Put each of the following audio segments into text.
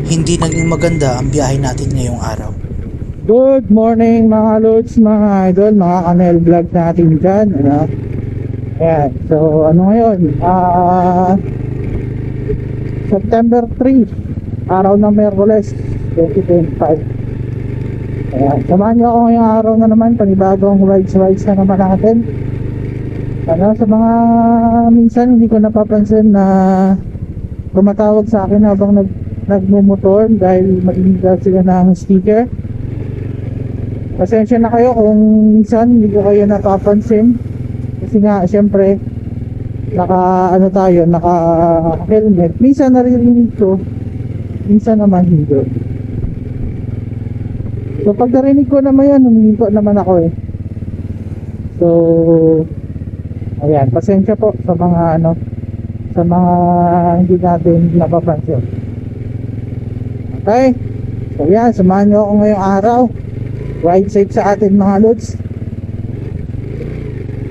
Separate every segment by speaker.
Speaker 1: Hindi naging maganda ang biyahe natin ngayong araw.
Speaker 2: Good morning mga lods, mga idol, mga kanel vlog natin dyan, ano? Ayan, so ano ngayon? September 3, araw ng Miyerkules 2025. Ayan, samahan nyo ako ngayong araw na naman, panibagong rides na naman natin. Ano, sa mga minsan hindi ko napapansin na tumatawag sa akin habang nagmumotor dahil mag-iingal sila ng sticker. Pasensya na kayo kung minsan hindi ko kayo napapansin kasi nga syempre naka helmet. Minsan naririnig ko, minsan naman hindi. So pag narinig ko naman yan, humingi ko naman ako eh. So ayan, pasensya po sa mga sa mga hindi natin napapansin. Okay, so yan, samahan nyo ako ngayong araw. Ride safe sa atin mga lods.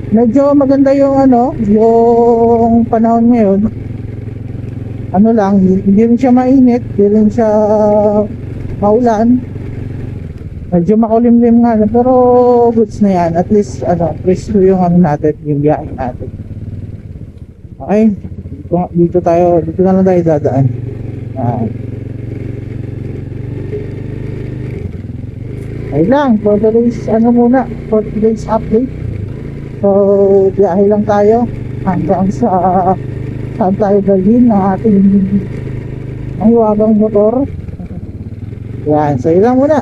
Speaker 2: Medyo maganda yung yung panahon ngayon. Ano lang, hindi rin siya mainit, hindi rin siya maulan. Medyo makulimlim nga, pero goods na yan. At least presko yung natin, yung biyahe natin. Okay, dito na lang tayo dadaan. Ayun lang, for today's update. So, biyahe lang tayo hanggang sa saan tayo dalhin ng ating mahiwagang motor. Yan, so yun lang muna.